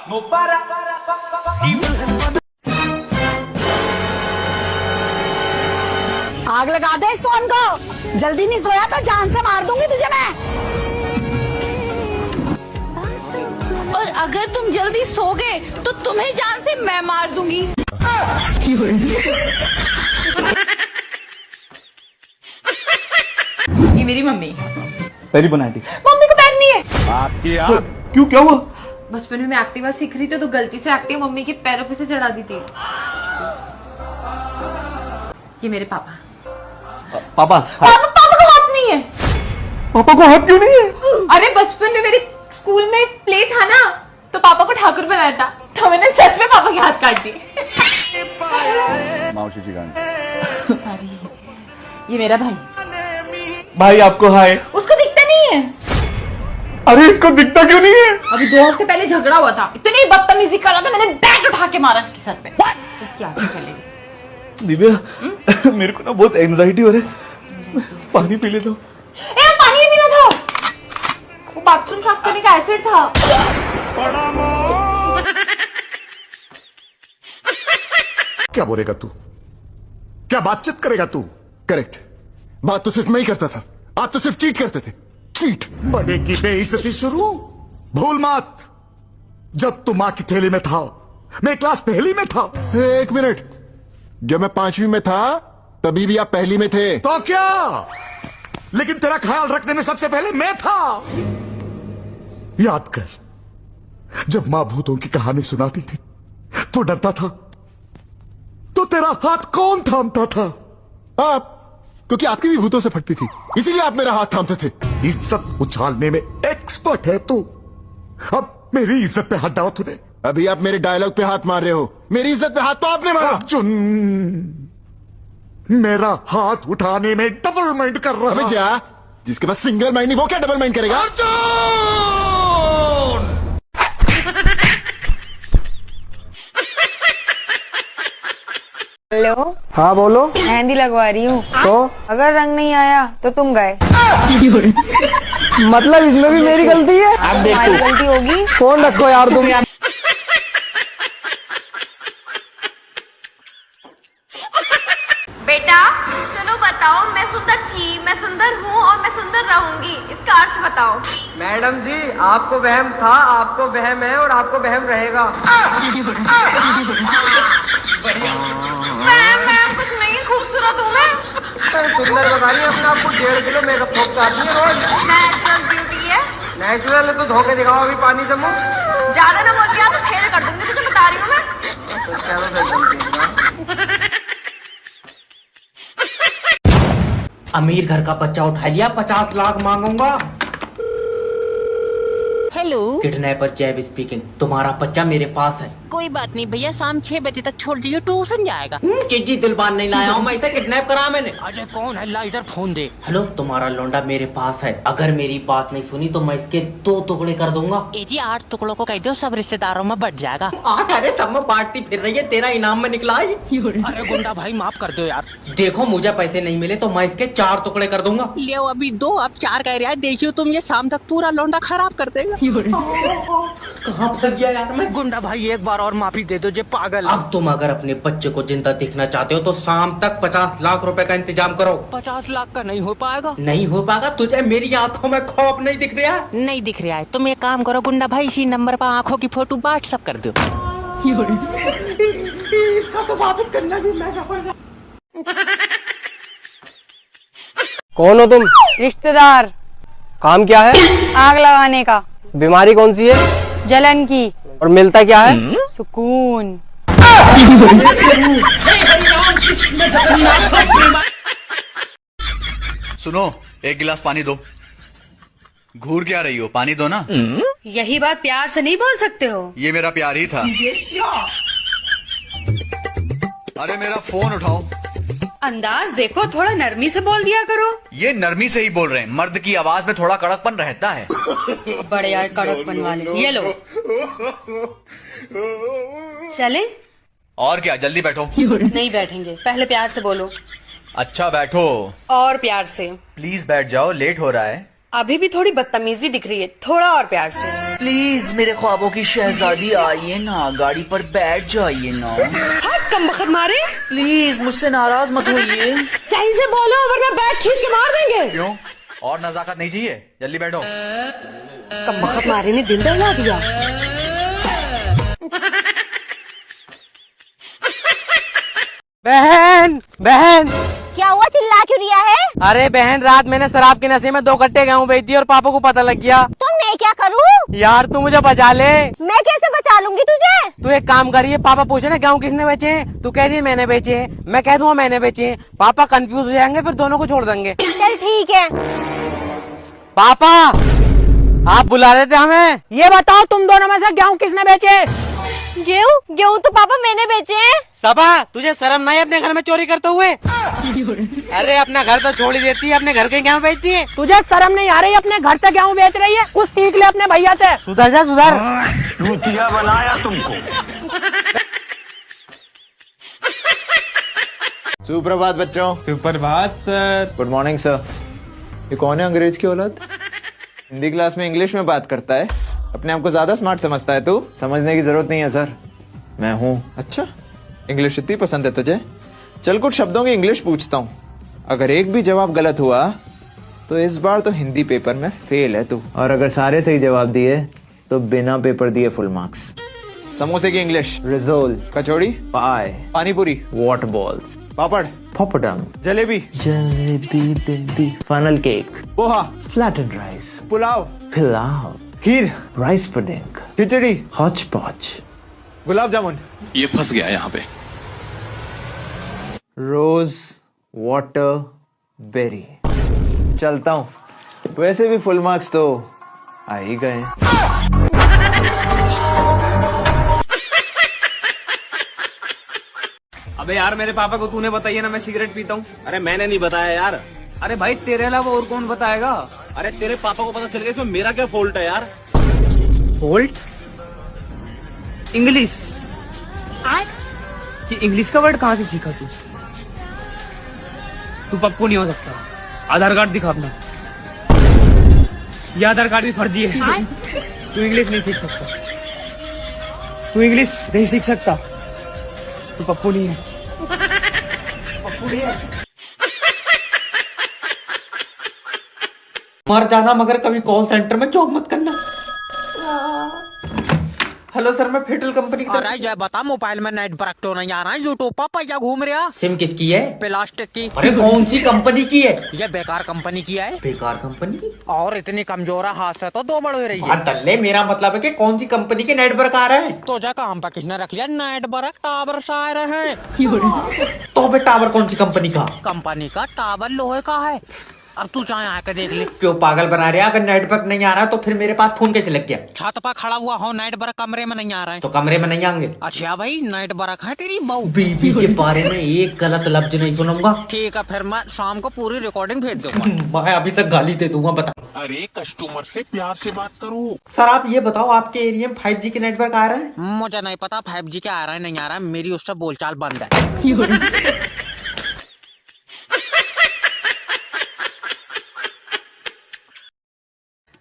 आग लगा दे इस फोन को, जल्दी नहीं सोया तो जान से मार दूंगी तुझे मैं। और अगर तुम जल्दी सोगे तो तुम्हें जान से मैं मार दूंगी। ये मेरी मम्मी। पैरी बनाई थी। मम्मी को पैर नहीं है। आपकी यार क्यों, क्या हुआ? बचपन में मैं एक्टिवा सीख रही थी तो गलती से एक्टिवा मम्मी के पैरों पे से चढ़ा दी थी। ये मेरे पापा। पापा पापा को हाथ नहीं है। पापा को हाथ क्यों नहीं है? अरे बचपन में मेरे स्कूल में प्ले था ना, तो पापा को ठाकुर बनाया था, तो मैंने सच में पापा के हाथ काट दिए। सॉरी। ये मेरा भाई। भाई आपको हाय। उसको दिखता नहीं है। अरे इसको दिखता क्यों नहीं है? अभी 2 हफ्ते पहले झगड़ा हुआ था, इतनी बदतमीजी कर रहा था, मैंने बैट उठा के मारा इसके सर पे, उसकी आंखें चली गई। दिव्या मेरे को ना बहुत एंजाइटी हो रही है, पानी पी ले दो। पानी भी पीना था, वो बाथरूम साफ करने का एसिड था। क्या बोलेगा तू? क्या बातचीत करेगा तू? करेक्ट, बात तो सिर्फ मैं ही करता था, आप तो सिर्फ चीट करते थे। चीट, बड़े की बेइज्जती शुरू। भूल मत, जब तू माँ की थैली में था, मैं क्लास पहली में था। एक मिनट, जब मैं 5वीं में था तभी भी आप पहली में थे। तो क्या, लेकिन तेरा ख्याल रखने में सबसे पहले मैं था। याद कर, जब मां भूतों की कहानी सुनाती थी तो डरता था, तो तेरा हाथ कौन थामता था? आप, क्योंकि आपकी भी भूतों से फटती थी, इसीलिए आप मेरा हाथ थामते थे। इज्जत उछालने में एक्सपर्ट है तू, अब मेरी इज्जत पे हाथ डाला तूने। अभी आप मेरे डायलॉग पे हाथ मार रहे हो, मेरी इज्जत पे हाथ तो आपने मारा। अर्जुन, मेरा हाथ उठाने में डबल माइंड कर रहा। अबे जा, जिसके पास सिंगल माइंड नहीं वो क्या डबल माइंड करेगा? अर्जुन! हेलो। हाँ बोलो। मेहंदी लगवा रही हूँ, तो अगर रंग नहीं आया तो तुम गए। मतलब इसमें भी मेरी गलती है? तुम्हारी गलती होगी। फोन रखो यार तुम। बेटा चलो बताओ, मैं सुंदर थी, मैं सुंदर हूँ और मैं सुंदर रहूंगी, इसका अर्थ बताओ। मैडम जी, आपको वहम था, आपको वहम है और आपको वहम रहेगा। मैं कुछ नहीं, खूबसूरत हूँ मैं। सुंदर बता रही है अपने आप को, 1.5 किलो मेकअप ठोक आती है रोज। नेचुरल ब्यूटी है। नेचुरल है तो धोके दिखाओ अभी पानी से मुंह। ज्यादा ना बोल के तो फेल कर दूंगी, तुझे बता रही हूँ मैं। अमीर घर का बच्चा उठा लिया, 50 लाख मांगूंगा। हेलो, किडनैपर जैब स्पीकिंग। तुम्हारा बच्चा मेरे पास है। कोई बात नहीं भैया, शाम 6 बजे तक छोड़ दीजिए, ट्यूशन जाएगा। चिज्जी दिलबान नहीं लाया हूँ मैं, इसे किडनैप करा मैंने। अजय कौन है, ला इधर फोन दे। हेलो, तुम्हारा लौंडा मेरे पास है, अगर मेरी बात नहीं सुनी तो मैं इसके 2 टुकड़े कर दूंगा। ए जी, 8 टुकड़ों को कह दो, सब रिश्तेदारों में बट जाएगा। अरे सब में पार्टी फिर रही है, तेरा इनाम में निकला है। अरे गुंडा भाई माफ कर दो यार। देखो मुझे पैसे नहीं मिले तो मैं इसके 4 टुकड़े कर दूंगा। ले अभी 2, अब 4 कह रहा है, देखियो तुम ये शाम तक पूरा लौंडा खराब कर देगा। कहाँ फंस गया यार मैं। गुंडा भाई एक बार और माफी दे दो, जे पागल। अब तुम अगर अपने बच्चे को जिंदा देखना चाहते हो तो शाम तक 50 लाख रुपए का इंतजाम करो। 50 लाख का नहीं हो पाएगा। नहीं हो पाएगा, तुझे मेरी आंखों में खौफ नहीं दिख रहा है? नहीं दिख रहा है, तुम एक काम करो गुंडा भाई, इसी नंबर पर आंखों की फोटो व्हाट्सएप कर दो। इसका तो वापस करना भी महंगा पड़ जाए। कौन हो तुम? रिश्तेदार। काम क्या है? आग लगाने का। बीमारी कौन सी है? जलन की। और मिलता क्या है? सुकून। सुनो, 1 गिलास पानी दो। घूर क्या रही हो, पानी दो ना। यही बात प्यार से नहीं बोल सकते हो? ये मेरा प्यार ही था। अरे मेरा फोन उठाओ। अंदाज देखो, थोड़ा नरमी से बोल दिया करो। ये नरमी से ही बोल रहे हैं, मर्द की आवाज में थोड़ा कड़कपन रहता है। बड़े यार कड़कपन वाले। ये लो। चले? और क्या, जल्दी बैठो। नहीं बैठेंगे, पहले प्यार से बोलो। अच्छा बैठो। और प्यार से। प्लीज बैठ जाओ, लेट हो रहा है। अभी भी थोड़ी बदतमीजी दिख रही है, थोड़ा और प्यार से। प्लीज मेरे ख्वाबों की शहजादी आइए ना, गाड़ी पर बैठ जाइए ना। हट कम बखत मारे, प्लीज मुझसे नाराज मत होइए। सही से बोलो वरना बैग खींच के मार देंगे। क्यों? और नजाकत नहीं चाहिए? जल्दी बैठो। कम बखत मारे ने दिल दहला दिया। बहन बहन, क्या हुआ, चिल्ला क्यों रिया है? अरे बहन, रात मैंने शराब के नशे में 2 कट्टे गेहूं बेच दिए और पापा को पता लग गया। तो मैं क्या करूं? यार तू मुझे बचा ले। मैं कैसे बचा लूंगी तुझे? तू एक काम करिए, पापा पूछे ना गेहूं किसने बेचे हैं, तू कह रही है मैंने बेचे हैं, मैं कह दूंगा मैंने बेचे हैं, पापा कंफ्यूज हो जाएंगे, फिर दोनों को छोड़ देंगे। चल ठीक है। पापा आप बुला रहे थे हमें। ये बताओ तुम दोनों में से गेहूं किसने बेचे? गेहूं गेहूं तो पापा मैंने बेचे हैं। सबा तुझे शर्म नहीं अपने घर में चोरी करते हुए? अरे अपना घर तो छोड़ ही देती है, अपने घर के गेहूं बेचती है। तुझे शर्म नहीं आ रही? अपने घर से गेहूं बेच रही है, कुछ सीख ले अपने भैया से। सुधर जा सुधर। चूतिया बनाया तुमको। सुप्रभात बच्चों। सुप्रभात सर। Good morning sir. ये कौन है अंग्रेज की औलाद? हिंदी क्लास में इंग्लिश में बात करता है, अपने आप को ज्यादा स्मार्ट समझता है तू। समझने की जरूरत नहीं है सर, मैं हूँ। अच्छा, इंग्लिश इतनी पसंद है तुझे? चल कुछ शब्दों की इंग्लिश पूछता हूँ, अगर एक भी जवाब गलत हुआ तो इस बार तो हिंदी पेपर में फेल है तू, और अगर सारे सही जवाब दिए तो बिना पेपर दिए फुल मार्क्स। समोसे की इंग्लिश: रिजोल, कचौड़ी, पाए, panipuri, water balls, papad, poppadom, jalebi, jalebi भिंडी, funnel cake, poha, flattened rice, pulao, pulao, kheer, rice pudding, khichdi, hotch potch, gulab jamun. ये फंस गया यहाँ पे। Rose water berry. चलता हूँ, वैसे भी फुल मार्क्स तो आ ही गए। अबे यार मेरे पापा को तूने बताइए ना मैं सिगरेट पीता हूँ। अरे मैंने नहीं बताया यार। अरे भाई तेरे अलावा और कौन बताएगा? अरे तेरे पापा को पता चल गया, इसमें मेरा क्या फॉल्ट है यार? फॉल्ट? इंग्लिश? ये इंग्लिश का वर्ड कहाँ से सीखा तू? तू पप्पू नहीं हो सकता। आधार कार्ड दिखा अपना। ये आधार कार्ड भी फर्जी है। तू इंग्लिश नहीं सीख सकता, तू इंग्लिश नहीं सीख सकता, तू पप्पू नहीं है। पप्पू नहीं है। मर जाना मगर कभी कॉल सेंटर में चौक मत करना। हेलो सर, मैं फेटल कंपनी का। अरे जय बता, मोबाइल में नेट पर तो नहीं आ रहा है, यूट्यूब पर पैसा घूम रहा। सिम किसकी है? प्लास्टिक की। अरे कौन सी कंपनी की है? ये बेकार कंपनी की है। बेकार कंपनी? और इतनी कमजोर है, हाथ से तो 2 बढ़ रही है। तल्ले मेरा मतलब है कि कौन सी कंपनी के नेटवर्क आ रहे हैं? तो जा काम पर किसने रख लिया? नेटवर्क टावर से आ रहे हैं। तो बे टावर कौन सी कंपनी का? कंपनी का टावर लोहे का है। अब तू चाहे आके देख ले। क्यों पागल बना रहे? अगर नेटवर्क नहीं आ रहा तो फिर मेरे पास फोन कैसे लग गया? छत पर खड़ा हुआ हो, नेटवर्क कमरे में नहीं आ रहा है। तो कमरे में नहीं आएंगे? अच्छा भाई, नेटवर्क है तेरी बहू। बीबी के बारे में एक गलत लफ्ज नहीं सुनूंगा। ठीक है, फिर मैं शाम को पूरी रिकॉर्डिंग भेज दूंगा। मैं अभी तक गाली दे दूंगा। बता। अरे कस्टमर से प्यार से बात करो। सर आप ये बताओ, आपके एरिया में 5G के नेटवर्क आ रहा है? मुझे नहीं पता 5G क्या आ रहा है नहीं आ रहा है, मेरी उससे बोलचाल बंद है।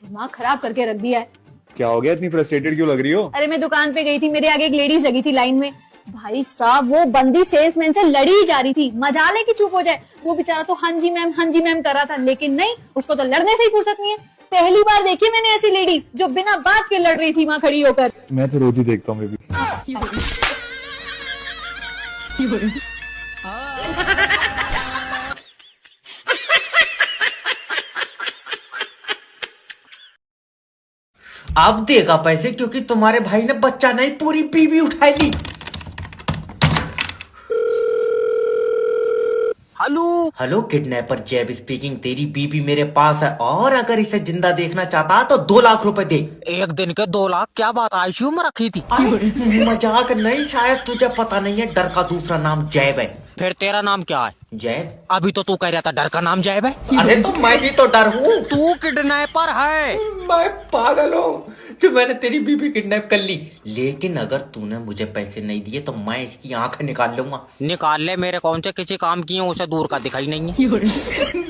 दिमाग खराब करके रख दिया है। क्या हो गया, इतनी फ्रस्ट्रेटेड क्यों लग रही हो? अरे मैं दुकान पे गई थी, मेरे आगे एक लेडीज लगी थी लाइन में। भाई साहब वो बंदी सेल्समैन से लड़ी ही जा रही थी, मजाल है कि चुप हो जाए। वो बेचारा तो हाँ जी मैम कर रहा था, लेकिन नहीं, उसको तो लड़ने से ही फुर्सत नहीं है। पहली बार देखी मैंने ऐसी लेडीज जो बिना बात के लड़ रही थी वहाँ खड़ी होकर। मैं तो रोज ही देखता हूँ। अब देगा पैसे, क्योंकि तुम्हारे भाई ने बच्चा नहीं पूरी बीबी उठाई ली। हेलो किडनैपर जैब स्पीकिंग। तेरी बीबी मेरे पास है, और अगर इसे जिंदा देखना चाहता तो 2 लाख रुपए दे। एक दिन के 2 लाख? क्या बात, आईसीयू में रखी थी? मजाक नहीं, शायद तुझे पता नहीं है, डर का दूसरा नाम जैब है। फिर तेरा नाम क्या है? जैब। अभी तो तू कह रहा था डर का नाम जैब है। अरे तो मैं ही तो डर हूँ। तू किडनैपर है। मैं पागल हूँ जो मैंने तेरी बीबी किडनैप कर ली। लेकिन अगर तूने मुझे पैसे नहीं दिए तो मैं इसकी आंखें निकाल लूंगा। निकाल ले, मेरे कौन से किसी काम की है, उसे दूर का दिखाई नहीं है।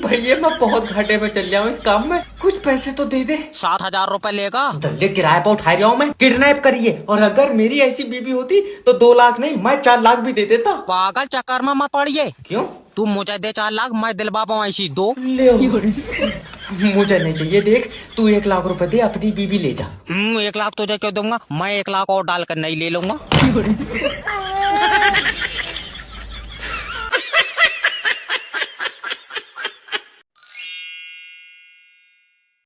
भैया मैं बहुत घाटे में चल जाऊँ इस काम में, कुछ पैसे तो दे दे। 7,000 रुपए लेगा। दल्ले किराए पर उठा रहा हूँ मैं, किडनैप करिए। और अगर मेरी ऐसी बीबी होती तो 2 लाख नहीं मैं 4 लाख भी दे देता। पागल चक्कर में मत पड़िए। क्यों? तू मुझे दे 4 लाख, मैं दिलवा पाऊँ ऐसी 2। ले मुझे नहीं चाहिए। देख तू 1 लाख रुपए दे, अपनी बीबी ले जा। 1 लाख तुझे क्यों दूंगा, मैं 1 लाख और डालकर नहीं ले लूंगा।